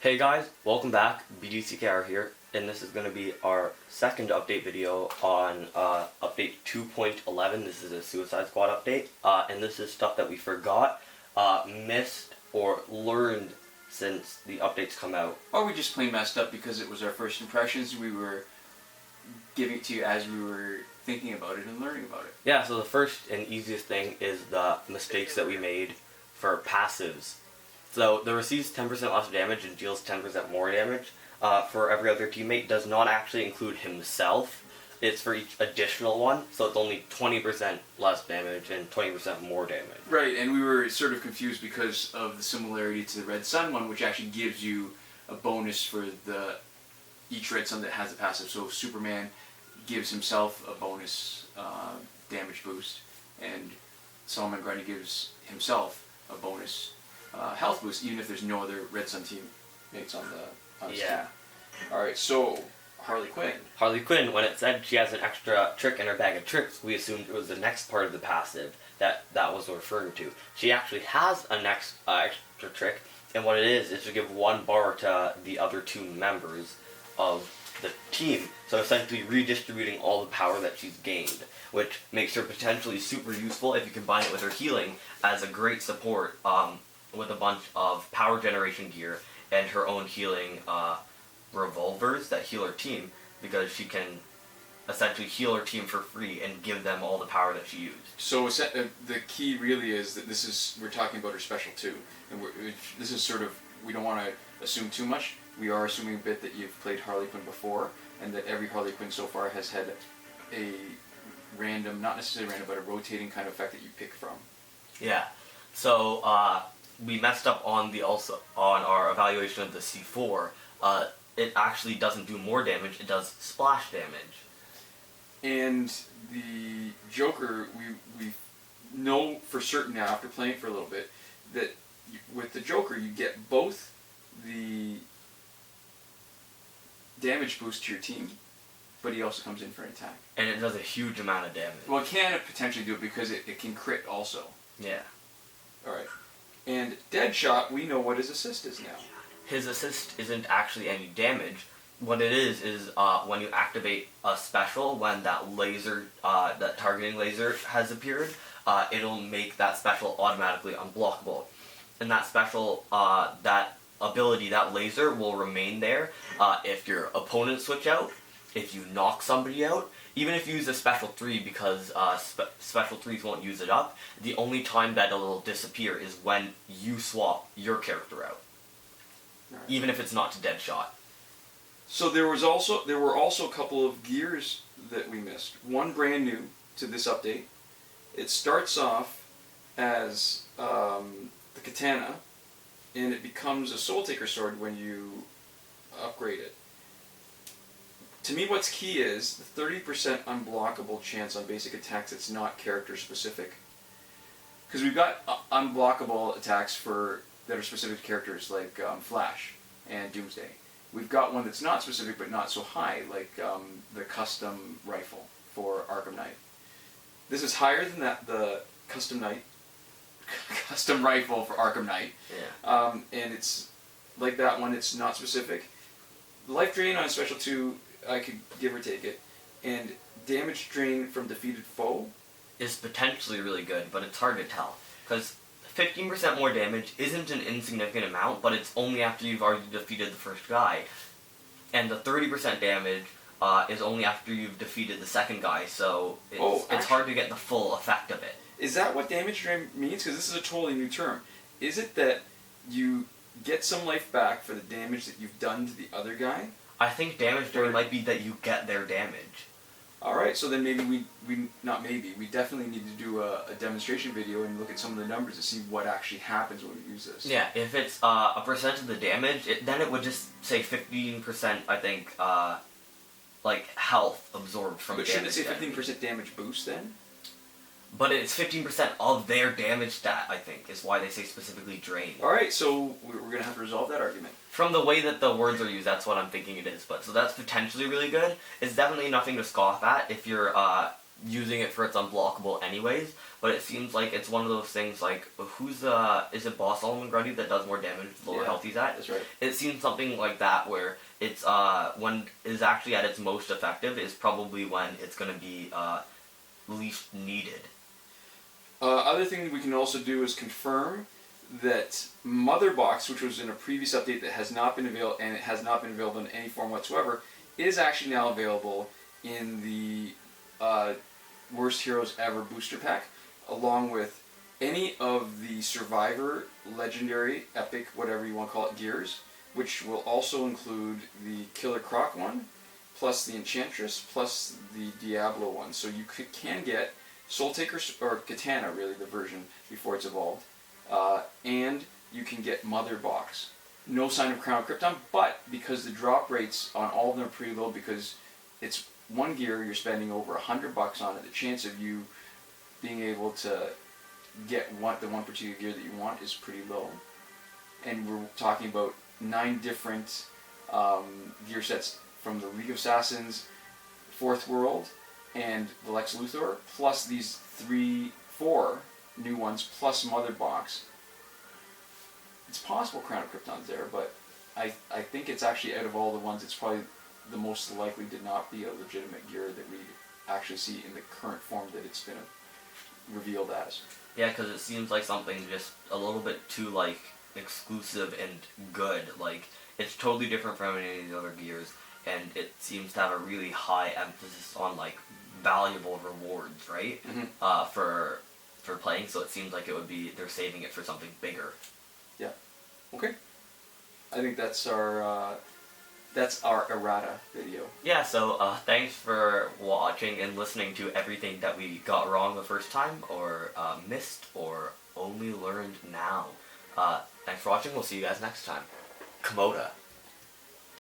Hey guys, welcome back. BDCKR here, and this is going to be our second update video on update 2.11. This is a Suicide Squad update, and this is stuff that we forgot, missed, or learned since the updates come out. Or we just plain messed up because it was our first impressions. We were giving it to you as we were thinking about it and learning about it. Yeah, so the first and easiest thing is the mistakes that we made for passives. So the receives 10% less damage and deals 10% more damage for every other teammate does not actually include himself. It's for each additional one, so it's only 20% less damage and 20% more damage. Right, and we were sort of confused because of the similarity to the Red Sun one, which actually gives you a bonus for each Red Sun that has a passive. So Superman gives himself a bonus damage boost, and Solomon Grundy gives himself a bonus health boost, even if there's no other Red Sun teammates on his team. Alright, so Harley Quinn. Harley Quinn, when it said she has an extra trick in her bag of tricks, we assumed it was the next part of the passive that was referring to. She actually has a next extra trick, and what it is to give 1 bar to the other 2 members of the team, so essentially redistributing all the power that she's gained, which makes her potentially super useful if you combine it with her healing as a great support with a bunch of power generation gear and her own healing revolvers that heal her team, because she can essentially heal her team for free and give them all the power that she used. So the key really is that we're talking about her special too, and this is sort of, we don't want to assume too much. We are assuming a bit that you've played Harley Quinn before, and that every Harley Quinn so far has had a random, not necessarily random, but a rotating kind of effect that you pick from. Yeah. So we messed up on our evaluation of the C4. It actually doesn't do more damage, it does splash damage. And the Joker, we know for certain now, after playing for a little bit, that with the Joker you get both the damage boost to your team, but he also comes in for an attack. And it does a huge amount of damage. Well, it can potentially do it because it can crit also. Yeah. Alright. And Deadshot, we know what his assist is now. His assist isn't actually any damage. What it is when you activate a special, when that laser, that targeting laser has appeared, it'll make that special automatically unblockable. And that special, that ability, that laser, will remain there if your opponents switch out, if you knock somebody out, even if you use a special 3, because special 3s won't use it up. The only time that it'll disappear is when you swap your character out. Right. Even if it's not to Deadshot. So there were also a couple of gears that we missed. One brand new to this update. It starts off as the Katana, and it becomes a Soultaker sword when you upgrade it. To me, what's key is the 30% unblockable chance on basic attacks that's not character specific. Because we've got unblockable attacks that are specific to characters, like Flash and Doomsday. We've got one that's not specific but not so high, like the custom rifle for Arkham Knight. This is higher than the custom rifle for Arkham Knight. Yeah. And it's like that one, it's not specific. Life drain on special 2, I could give or take it. And damage drain from defeated foe is potentially really good, but it's hard to tell. Because 15% more damage isn't an insignificant amount, but it's only after you've already defeated the first guy. And the 30% damage is only after you've defeated the second guy, so it's hard to get the full effect of it. Is that what damage drain means? Because this is a totally new term. Is it that you get some life back for the damage that you've done to the other guy? I think damage drain might be that you get their damage. Alright, so then maybe we definitely need to do a demonstration video and look at some of the numbers to see what actually happens when we use this. Yeah, if it's a percent of the damage, then it would just say 15%, I think, like health absorbed from damage. But shouldn't it say 15% damage boost then? But it's 15% of their damage stat, I think, is why they say specifically drain. Alright, so we're going to have to resolve that argument. From the way that the words are used, that's what I'm thinking it is. But so that's potentially really good. It's definitely nothing to scoff at if you're using it for its unblockable anyways. But it seems like it's one of those things like is it Boss Solomon Grundy that does more damage the lower Yeah, health he's at? that's right. It seems something like that where it's when is actually at its most effective is probably when it's gonna be least needed. Other thing we can also do is confirm that Mother Box, which was in a previous update that has not been available, and it has not been available in any form whatsoever, is actually now available in the Worst Heroes Ever booster pack, along with any of the Survivor, Legendary, Epic, whatever you want to call it, gears, which will also include the Killer Croc one, plus the Enchantress, plus the Diablo one. So you can get Soultaker, or Katana, really, the version before it's evolved, and you can get Mother Box. No sign of Crown of Krypton, but because the drop rates on all of them are pretty low, because it's one gear you're spending over $100 on it, the chance of you being able to get the one particular gear that you want is pretty low. And we're talking about 9 different gear sets from the League of Assassins, Fourth World, and the Lex Luthor, plus these 4 new ones, plus Mother Box. It's possible Crown of Krypton's there, but I think it's actually, out of all the ones, it's probably the most likely to not be a legitimate gear that we actually see in the current form that it's been revealed as. Yeah, because it seems like something just a little bit too like exclusive and good. Like it's totally different from any of the other gears, and it seems to have a really high emphasis on like valuable rewards, right? Mm-hmm. For playing. So it seems like it would be they're saving it for something bigger. Yeah. Okay. I think that's our errata video. Yeah. So thanks for watching and listening to everything that we got wrong the first time, or missed, or only learned now. Thanks for watching. We'll see you guys next time. Komoda.